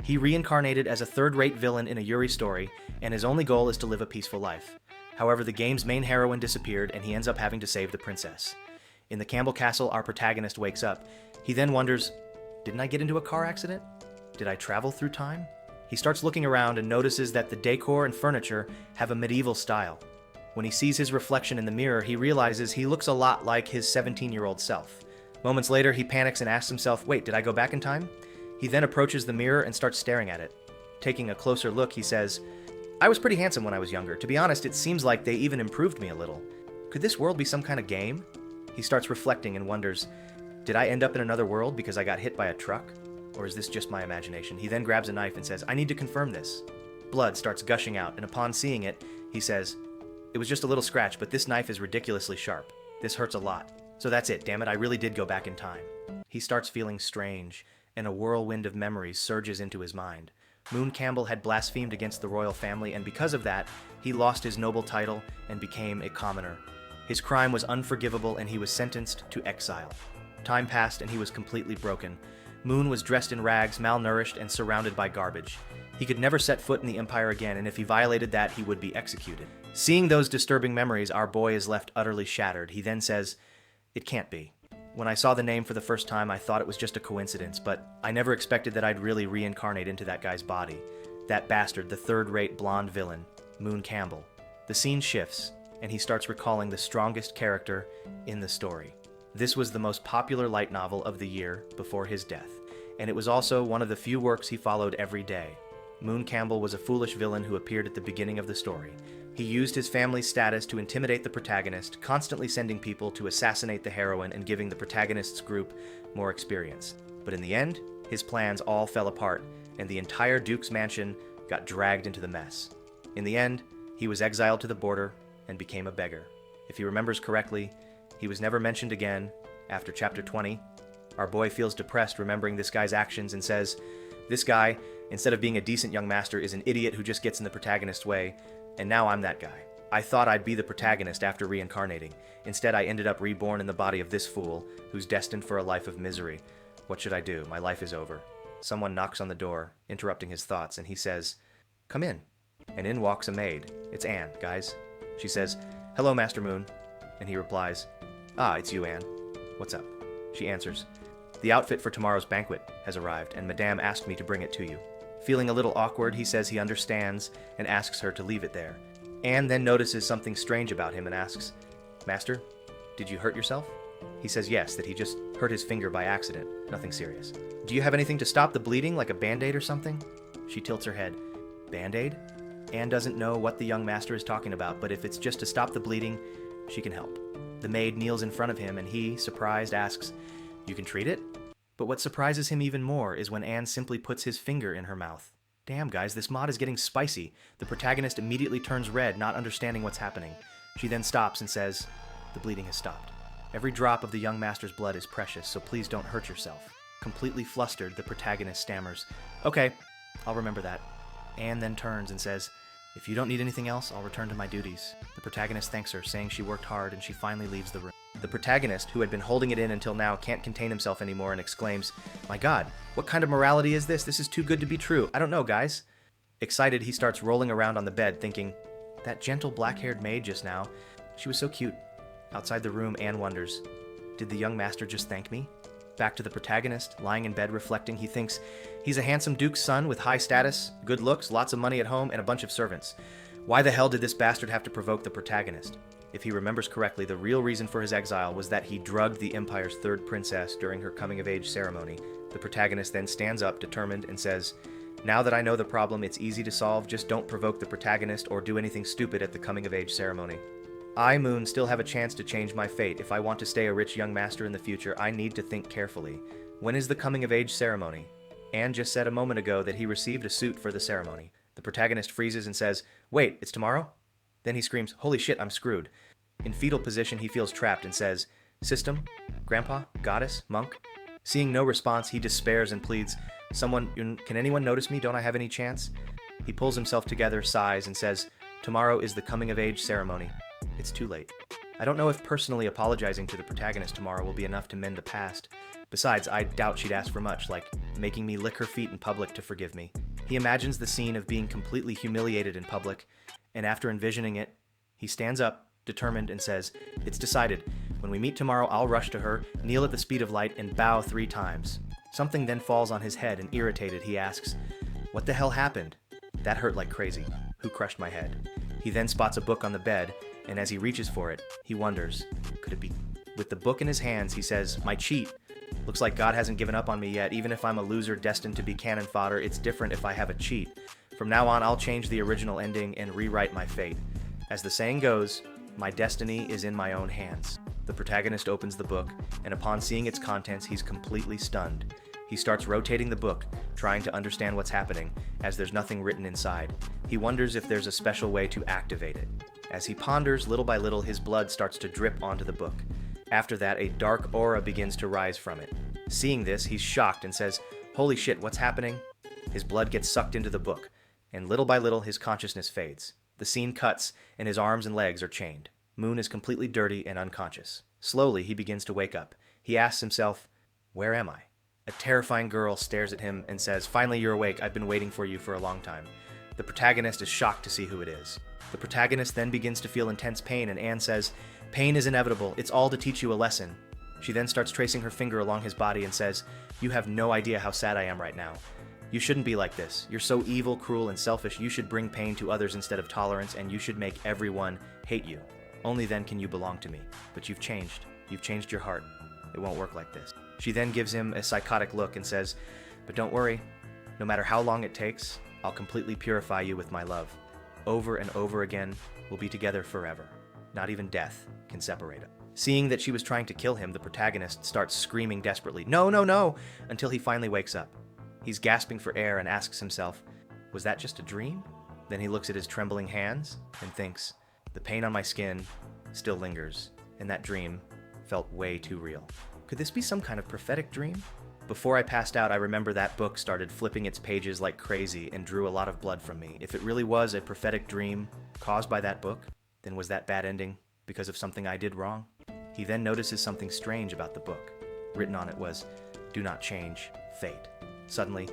He reincarnated as a third-rate villain in a Yuri story, and his only goal is to live a peaceful life. However, the game's main heroine disappeared, and he ends up having to save the princess. In the Campbell Castle, our protagonist wakes up. He then wonders, didn't I get into a car accident? Did I travel through time? He starts looking around and notices that the decor and furniture have a medieval style. When he sees his reflection in the mirror, he realizes he looks a lot like his 17-year-old self. Moments later, he panics and asks himself, wait, did I go back in time? He then approaches the mirror and starts staring at it. Taking a closer look, he says, I was pretty handsome when I was younger. To be honest, it seems like they even improved me a little. Could this world be some kind of game? He starts reflecting and wonders, did I end up in another world because I got hit by a truck? Or is this just my imagination? He then grabs a knife and says, I need to confirm this. Blood starts gushing out, and upon seeing it, he says, it was just a little scratch, but this knife is ridiculously sharp. This hurts a lot. So that's it, damn it, I really did go back in time. He starts feeling strange, and a whirlwind of memories surges into his mind. Moon Campbell had blasphemed against the royal family, and because of that, he lost his noble title and became a commoner. His crime was unforgivable, and he was sentenced to exile. Time passed, and he was completely broken. Moon was dressed in rags, malnourished, and surrounded by garbage. He could never set foot in the Empire again, and if he violated that, he would be executed. Seeing those disturbing memories, our boy is left utterly shattered. He then says, it can't be. When I saw the name for the first time, I thought it was just a coincidence, but I never expected that I'd really reincarnate into that guy's body. That bastard, the third-rate blonde villain, Moon Campbell. The scene shifts, and he starts recalling the strongest character in the story. This was the most popular light novel of the year before his death, and it was also one of the few works he followed every day. Moon Campbell was a foolish villain who appeared at the beginning of the story. He used his family's status to intimidate the protagonist, constantly sending people to assassinate the heroine and giving the protagonist's group more experience. But in the end, his plans all fell apart, and the entire Duke's mansion got dragged into the mess. In the end, he was exiled to the border and became a beggar. If he remembers correctly, he was never mentioned again after chapter 20. Our boy feels depressed remembering this guy's actions and says, this guy, instead of being a decent young master, is an idiot who just gets in the protagonist's way, and now I'm that guy. I thought I'd be the protagonist after reincarnating. Instead, I ended up reborn in the body of this fool, who's destined for a life of misery. What should I do? My life is over. Someone knocks on the door, interrupting his thoughts, and he says, come in. And in walks a maid. It's Anne, guys. She says, hello, Master Moon. And he replies, ah, it's you, Anne. What's up? She answers, the outfit for tomorrow's banquet has arrived, and Madame asked me to bring it to you. Feeling a little awkward, he says he understands and asks her to leave it there. Anne then notices something strange about him and asks, Master, did you hurt yourself? He says yes, that he just hurt his finger by accident. Nothing serious. Do you have anything to stop the bleeding, like a band-aid or something? She tilts her head. Band-aid? Anne doesn't know what the young master is talking about, but if it's just to stop the bleeding, she can help. The maid kneels in front of him, and he, surprised, asks, you can treat it? But what surprises him even more is when Anne simply puts his finger in her mouth. Damn, guys, this mod is getting spicy. The protagonist immediately turns red, not understanding what's happening. She then stops and says, the bleeding has stopped. Every drop of the young master's blood is precious, so please don't hurt yourself. Completely flustered, the protagonist stammers, okay, I'll remember that. Anne then turns and says, if you don't need anything else, I'll return to my duties. The protagonist thanks her, saying she worked hard, and she finally leaves the room. The protagonist, who had been holding it in until now, can't contain himself anymore and exclaims, my god, what kind of morality is this? This is too good to be true. I don't know, guys. Excited, he starts rolling around on the bed, thinking, that gentle black-haired maid just now, she was so cute. Outside the room, Anne wonders, did the young master just thank me? Back to the protagonist, lying in bed reflecting, he thinks he's a handsome duke's son with high status, good looks, lots of money at home, and a bunch of servants. Why the hell did this bastard have to provoke the protagonist? If he remembers correctly, the real reason for his exile was that he drugged the Empire's third princess during her coming-of-age ceremony. The protagonist then stands up, determined, and says, now that I know the problem, it's easy to solve, just don't provoke the protagonist or do anything stupid at the coming-of-age ceremony. I, Moon, still have a chance to change my fate. If I want to stay a rich young master in the future, I need to think carefully. When is the coming-of-age ceremony? Anne just said a moment ago that he received a suit for the ceremony. The protagonist freezes and says, wait, it's tomorrow? Then he screams, holy shit, I'm screwed. In fetal position, he feels trapped and says, system? Grandpa? Goddess? Monk? Seeing no response, he despairs and pleads, can anyone notice me? Don't I have any chance? He pulls himself together, sighs, and says, tomorrow is the coming-of-age ceremony. It's too late. I don't know if personally apologizing to the protagonist tomorrow will be enough to mend the past. Besides, I doubt she'd ask for much, like making me lick her feet in public to forgive me. He imagines the scene of being completely humiliated in public, and after envisioning it, he stands up, determined, and says, "It's decided. When we meet tomorrow, I'll rush to her, kneel at the speed of light, and bow 3 times. Something then falls on his head, and irritated, he asks, "What the hell happened?" "That hurt like crazy. Who crushed my head?" He then spots a book on the bed, and as he reaches for it, he wonders, could it be? With the book in his hands, he says, "My cheat. Looks like God hasn't given up on me yet. Even if I'm a loser destined to be cannon fodder, it's different if I have a cheat. From now on, I'll change the original ending and rewrite my fate. As the saying goes, my destiny is in my own hands." The protagonist opens the book, and upon seeing its contents, he's completely stunned. He starts rotating the book, trying to understand what's happening, as there's nothing written inside. He wonders if there's a special way to activate it. As he ponders, little by little, his blood starts to drip onto the book. After that, a dark aura begins to rise from it. Seeing this, he's shocked and says, "Holy shit, what's happening?" His blood gets sucked into the book, and little by little, his consciousness fades. The scene cuts, and his arms and legs are chained. Moon is completely dirty and unconscious. Slowly, he begins to wake up. He asks himself, "Where am I?" A terrifying girl stares at him and says, "Finally, you're awake. I've been waiting for you for a long time." The protagonist is shocked to see who it is. The protagonist then begins to feel intense pain, and Anne says, "Pain is inevitable. It's all to teach you a lesson." She then starts tracing her finger along his body and says, "You have no idea how sad I am right now. You shouldn't be like this. You're so evil, cruel, and selfish. You should bring pain to others instead of tolerance, and you should make everyone hate you. Only then can you belong to me. But you've changed. You've changed your heart. It won't work like this." She then gives him a psychotic look and says, "But don't worry. No matter how long it takes, I'll completely purify you with my love. Over and over again, we'll be together forever. Not even death can separate us." Seeing that she was trying to kill him, the protagonist starts screaming desperately, "No, no, no!" until he finally wakes up. He's gasping for air and asks himself, was that just a dream? Then he looks at his trembling hands and thinks, the pain on my skin still lingers, and that dream felt way too real. Could this be some kind of prophetic dream? Before I passed out, I remember that book started flipping its pages like crazy and drew a lot of blood from me. If it really was a prophetic dream caused by that book, then was that bad ending because of something I did wrong? He then notices something strange about the book. Written on it was, "Do not change fate." Suddenly,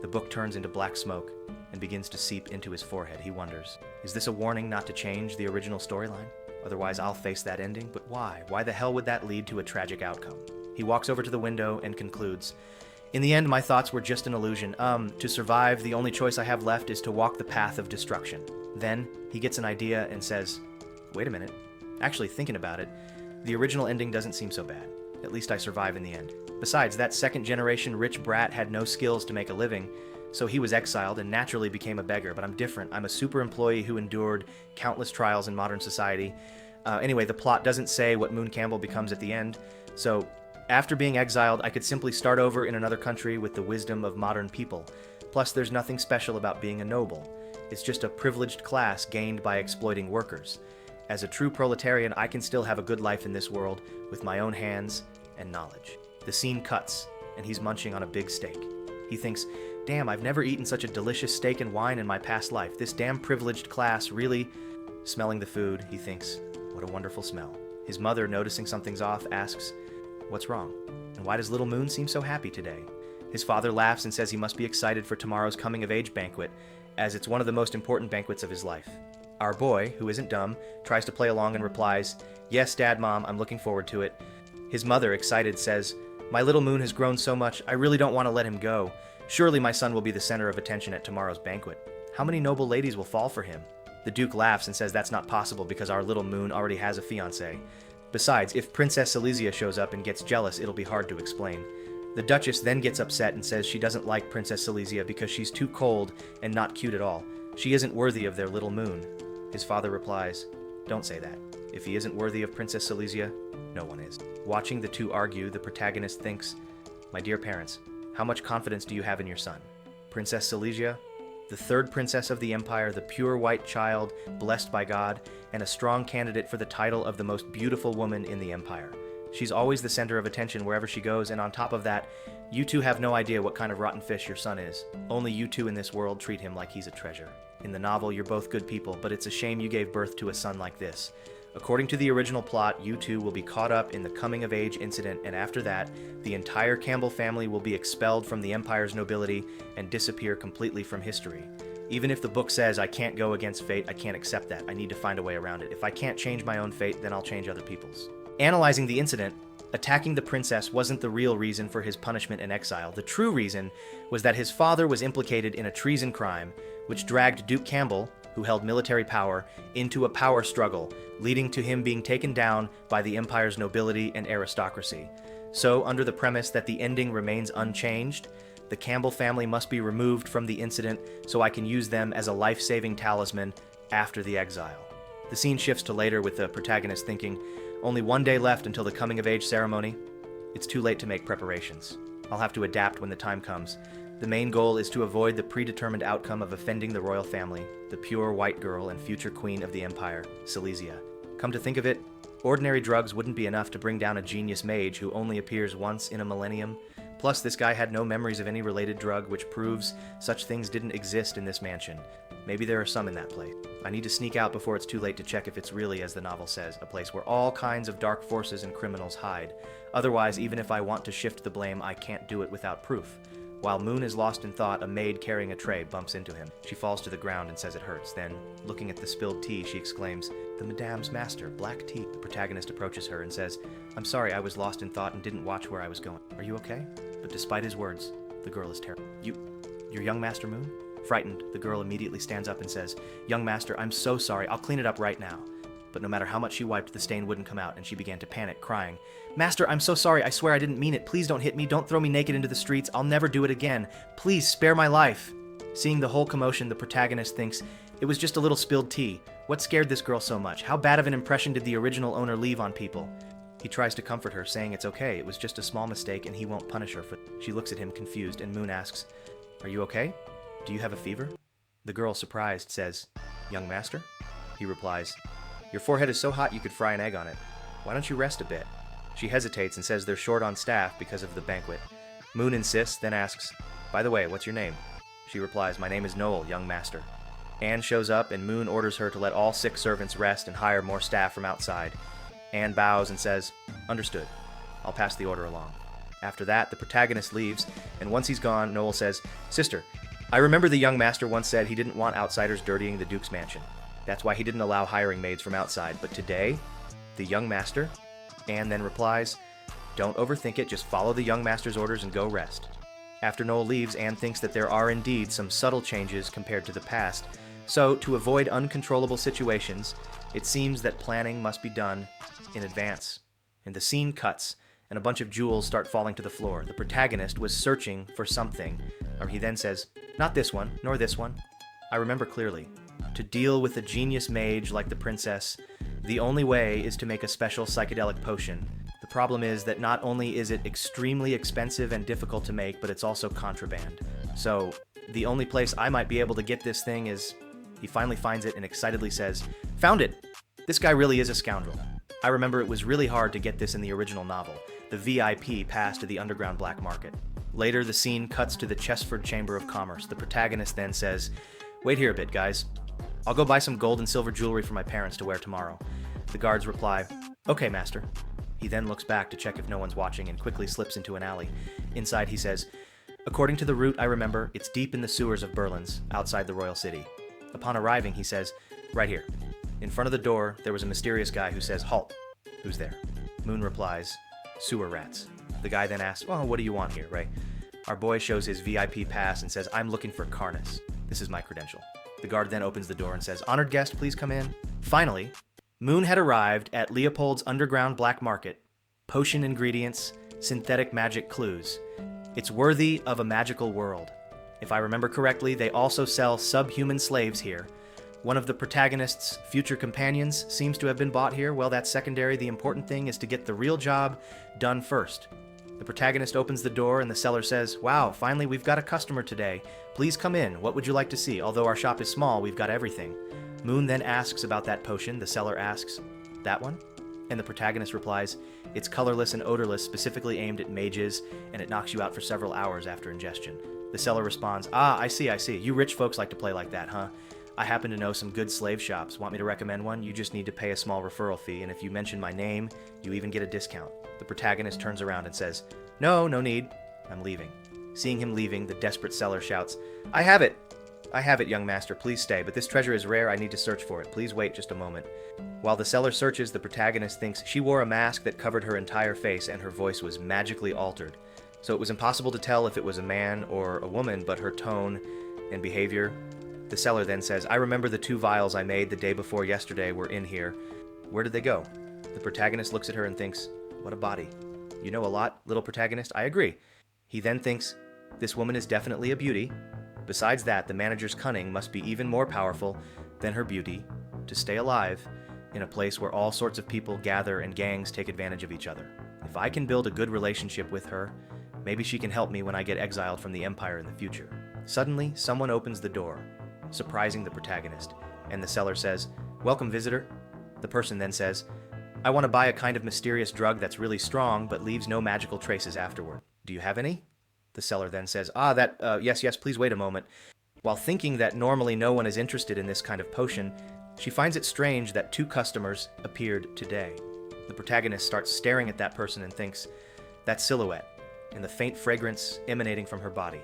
the book turns into black smoke and begins to seep into his forehead. He wonders, is this a warning not to change the original storyline? Otherwise, I'll face that ending, but why? Why the hell would that lead to a tragic outcome? He walks over to the window and concludes, "In the end, my thoughts were just an illusion. To survive, the only choice I have left is to walk the path of destruction." Then, he gets an idea and says, "Wait a minute. Actually, thinking about it, the original ending doesn't seem so bad. At least I survive in the end. Besides, that second-generation rich brat had no skills to make a living, so he was exiled and naturally became a beggar, but I'm different. I'm a super employee who endured countless trials in modern society." Anyway, the plot doesn't say what Moon Campbell becomes at the end, so after being exiled, I could simply start over in another country with the wisdom of modern people. Plus, there's nothing special about being a noble. It's just a privileged class gained by exploiting workers. As a true proletarian, I can still have a good life in this world with my own hands and knowledge. The scene cuts, and he's munching on a big steak. He thinks, damn, I've never eaten such a delicious steak and wine in my past life. This damn privileged class really... Smelling the food, he thinks, what a wonderful smell. His mother, noticing something's off, asks, what's wrong? And why does little Moon seem so happy today? His father laughs and says he must be excited for tomorrow's coming-of-age banquet, as it's one of the most important banquets of his life. Our boy, who isn't dumb, tries to play along and replies, "Yes, Dad, Mom, I'm looking forward to it." His mother, excited, says, "My little Moon has grown so much, I really don't want to let him go. Surely my son will be the center of attention at tomorrow's banquet. How many noble ladies will fall for him?" The Duke laughs and says that's not possible because our little Moon already has a fiancé. Besides, if Princess Silesia shows up and gets jealous, it'll be hard to explain. The Duchess then gets upset and says she doesn't like Princess Silesia because she's too cold and not cute at all. She isn't worthy of their little Moon. His father replies, "Don't say that. If he isn't worthy of Princess Silesia, no one is." Watching the two argue, the protagonist thinks, "My dear parents, how much confidence do you have in your son? Princess Silesia, the third princess of the empire, the pure white child, blessed by God, and a strong candidate for the title of the most beautiful woman in the empire. She's always the center of attention wherever she goes, and on top of that, you two have no idea what kind of rotten fish your son is. Only you two in this world treat him like he's a treasure. In the novel, you're both good people, but it's a shame you gave birth to a son like this. According to the original plot, you two will be caught up in the coming-of-age incident, and after that, the entire Campbell family will be expelled from the Empire's nobility and disappear completely from history. Even if the book says I can't go against fate, I can't accept that. I need to find a way around it. If I can't change my own fate, then I'll change other people's. Analyzing the incident, attacking the princess wasn't the real reason for his punishment and exile. The true reason was that his father was implicated in a treason crime, which dragged Duke Campbell, who held military power, into a power struggle, leading to him being taken down by the Empire's nobility and aristocracy. So, under the premise that the ending remains unchanged, the Campbell family must be removed from the incident so I can use them as a life-saving talisman after the exile. The scene shifts to later with the protagonist thinking, only one day left until the coming-of-age ceremony. It's too late to make preparations. I'll have to adapt when the time comes. The main goal is to avoid the predetermined outcome of offending the royal family, the pure white girl and future queen of the Empire, Silesia. Come to think of it, ordinary drugs wouldn't be enough to bring down a genius mage who only appears once in a millennium. Plus, this guy had no memories of any related drug, which proves such things didn't exist in this mansion. Maybe there are some in that place. I need to sneak out before it's too late to check if it's really, as the novel says, a place where all kinds of dark forces and criminals hide. Otherwise, even if I want to shift the blame, I can't do it without proof. While Moon is lost in thought, a maid carrying a tray bumps into him. She falls to the ground and says it hurts. Then, looking at the spilled tea, she exclaims, "The Madame's master, black tea." The protagonist approaches her and says, "I'm sorry, I was lost in thought and didn't watch where I was going. Are you okay?" But despite his words, the girl is terrified. You're young Master Moon?" Frightened, the girl immediately stands up and says, "Young Master, I'm so sorry. I'll clean it up right now." But no matter how much she wiped, the stain wouldn't come out, and she began to panic, crying, "Master, I'm so sorry. I swear I didn't mean it. Please don't hit me. Don't throw me naked into the streets. I'll never do it again. Please spare my life." Seeing the whole commotion, the protagonist thinks, it was just a little spilled tea. What scared this girl so much? How bad of an impression did the original owner leave on people? He tries to comfort her, saying it's okay. It was just a small mistake, and he won't punish her for it. She looks at him confused, and Moon asks, "Are you okay? Do you have a fever?" The girl, surprised, says, "Young Master?" He replies, "Your forehead is so hot you could fry an egg on it. Why don't you rest a bit?" She hesitates and says they're short on staff because of the banquet. Moon insists, then asks, "By the way, what's your name?" She replies, "My name is Noel, young master." Anne shows up, and Moon orders her to let all sick servants rest and hire more staff from outside. Anne bows and says, "Understood. I'll pass the order along." After that, the protagonist leaves, and once he's gone, Noel says, "Sister, I remember the young master once said he didn't want outsiders dirtying the Duke's mansion. That's why he didn't allow hiring maids from outside. But today, the young master..." Anne then replies, "Don't overthink it, just follow the young master's orders and go rest." After Noel leaves, Anne thinks that there are indeed some subtle changes compared to the past. So, to avoid uncontrollable situations, it seems that planning must be done in advance. And the scene cuts, and a bunch of jewels start falling to the floor. The protagonist was searching for something, or he then says, "Not this one, nor this one." I remember clearly. To deal with a genius mage like the princess, the only way is to make a special psychedelic potion. The problem is that not only is it extremely expensive and difficult to make, but it's also contraband. So, the only place I might be able to get this thing is... He finally finds it and excitedly says, "Found it! This guy really is a scoundrel." I remember it was really hard to get this in the original novel, the VIP pass to the underground black market. Later, the scene cuts to the Chessford Chamber of Commerce. The protagonist then says, "Wait here a bit, guys. I'll go buy some gold and silver jewelry for my parents to wear tomorrow." The guards reply, "Okay, master." He then looks back to check if no one's watching and quickly slips into an alley. Inside, he says, "According to the route I remember, it's deep in the sewers of Berlin's, outside the royal city." Upon arriving, he says, "Right here." In front of the door, there was a mysterious guy who says, "Halt." "Who's there?" Moon replies, "Sewer rats." The guy then asks, "Well, what do you want here, right?" Our boy shows his VIP pass and says, "I'm looking for Carnus. This is my credential." The guard then opens the door and says, "Honored guest, please come in." Finally, Moon had arrived at Leopold's underground black market. Potion ingredients, synthetic magic clues. It's worthy of a magical world. If I remember correctly, they also sell subhuman slaves here. One of the protagonist's future companions seems to have been bought here. Well, that's secondary. The important thing is to get the real job done first. The protagonist opens the door and the seller says, "Wow, finally we've got a customer today. Please come in. What would you like to see? Although our shop is small, we've got everything." Moon then asks about that potion. The seller asks, "That one?" And the protagonist replies, "It's colorless and odorless, specifically aimed at mages, and it knocks you out for several hours after ingestion." The seller responds, "Ah, I see. You rich folks like to play like that, huh? I happen to know some good slave shops. Want me to recommend one? You just need to pay a small referral fee, and if you mention my name, you even get a discount. The protagonist turns around and says, No need. I'm leaving. Seeing him leaving, the desperate seller shouts, I have it, young master. Please stay, but this treasure is rare. I need to search for it. Please wait just a moment. While the seller searches, the protagonist thinks she wore a mask that covered her entire face and her voice was magically altered. So it was impossible to tell if it was a man or a woman, but her tone and behavior. The seller then says, I remember the 2 vials I made the day before yesterday were in here. Where did they go? The protagonist looks at her and thinks, what a body. You know a lot, little protagonist. I agree. He then thinks, this woman is definitely a beauty. Besides that, the manager's cunning must be even more powerful than her beauty to stay alive in a place where all sorts of people gather and gangs take advantage of each other. If I can build a good relationship with her, maybe she can help me when I get exiled from the Empire in the future. Suddenly, someone opens the door, surprising the protagonist, and the seller says, Welcome, visitor. The person then says, I want to buy a kind of mysterious drug that's really strong but leaves no magical traces afterward. Do you have any? The seller then says, yes, please wait a moment. While thinking that normally no one is interested in this kind of potion, she finds it strange that 2 customers appeared today. The protagonist starts staring at that person and thinks, that silhouette, and the faint fragrance emanating from her body.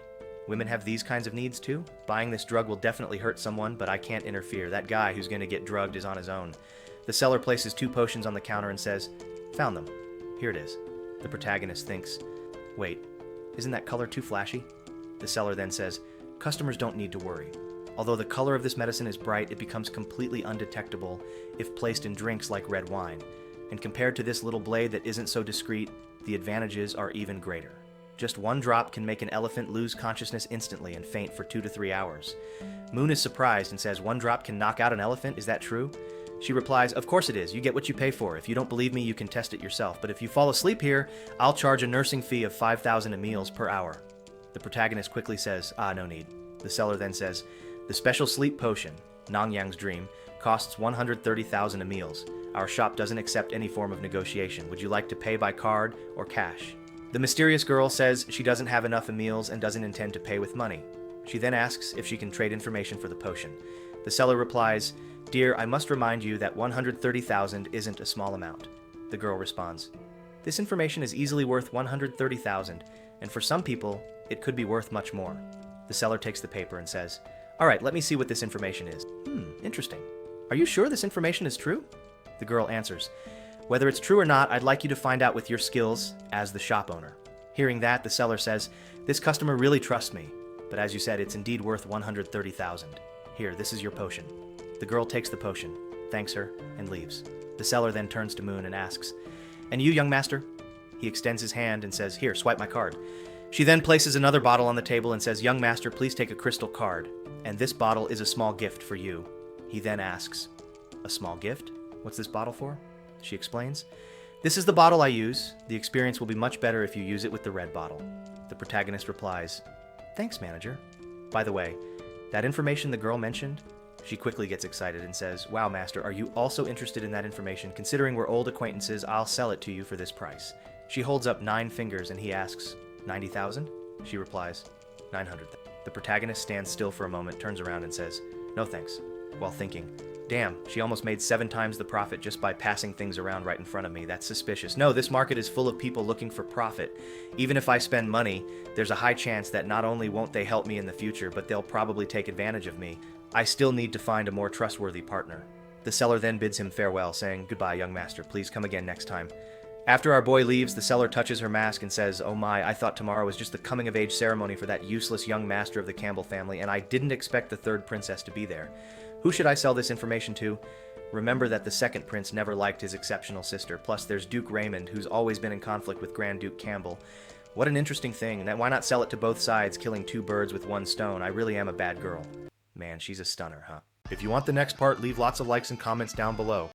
Women have these kinds of needs too? Buying this drug will definitely hurt someone, but I can't interfere. That guy who's going to get drugged is on his own. The seller places 2 potions on the counter and says, Found them. Here it is. The protagonist thinks, wait, isn't that color too flashy? The seller then says, customers don't need to worry. Although the color of this medicine is bright, it becomes completely undetectable if placed in drinks like red wine. And compared to this little blade that isn't so discreet, the advantages are even greater. Just 1 drop can make an elephant lose consciousness instantly and faint for 2 to 3 hours. Moon is surprised and says, 1 drop can knock out an elephant? Is that true? She replies, of course it is. You get what you pay for. If you don't believe me, you can test it yourself. But if you fall asleep here, I'll charge a nursing fee of 5,000 emils per hour. The protagonist quickly says, no need. The seller then says, the special sleep potion, Nangyang's Dream, costs 130,000 emils. Our shop doesn't accept any form of negotiation. Would you like to pay by card or cash? The mysterious girl says she doesn't have enough emils and doesn't intend to pay with money. She then asks if she can trade information for the potion. The seller replies, Dear, I must remind you that 130,000 isn't a small amount. The girl responds, This information is easily worth 130,000, and for some people, it could be worth much more. The seller takes the paper and says, All right, let me see what this information is. Interesting. Are you sure this information is true? The girl answers, Whether it's true or not, I'd like you to find out with your skills as the shop owner. Hearing that, the seller says, This customer really trusts me, but as you said, it's indeed worth 130,000. Here, this is your potion. The girl takes the potion, thanks her, and leaves. The seller then turns to Moon and asks, And you, young master? He extends his hand and says, Here, swipe my card. She then places another bottle on the table and says, Young master, please take a crystal card, and this bottle is a small gift for you. He then asks, A small gift? What's this bottle for? She explains, This is the bottle I use. The experience will be much better if you use it with the red bottle. The protagonist replies, Thanks, manager. By the way, that information the girl mentioned? She quickly gets excited and says, Wow, master, are you also interested in that information? Considering we're old acquaintances, I'll sell it to you for this price. She holds up 9 fingers and he asks, 90,000? She replies, 900,000. The protagonist stands still for a moment, turns around and says, No thanks, while thinking, Damn, she almost made 7 times the profit just by passing things around right in front of me. That's suspicious. No, this market is full of people looking for profit. Even if I spend money, there's a high chance that not only won't they help me in the future, but they'll probably take advantage of me. I still need to find a more trustworthy partner. The seller then bids him farewell, saying, Goodbye, young master. Please come again next time. After our boy leaves, the seller touches her mask and says, Oh my, I thought tomorrow was just the coming-of-age ceremony for that useless young master of the Campbell family, and I didn't expect the 3rd princess to be there. Who should I sell this information to? Remember that the 2nd prince never liked his exceptional sister, plus there's Duke Raymond, who's always been in conflict with Grand Duke Campbell. What an interesting thing. Why not sell it to both sides, killing 2 birds with 1 stone? I really am a bad girl. Man, she's a stunner, huh? If you want the next part, leave lots of likes and comments down below.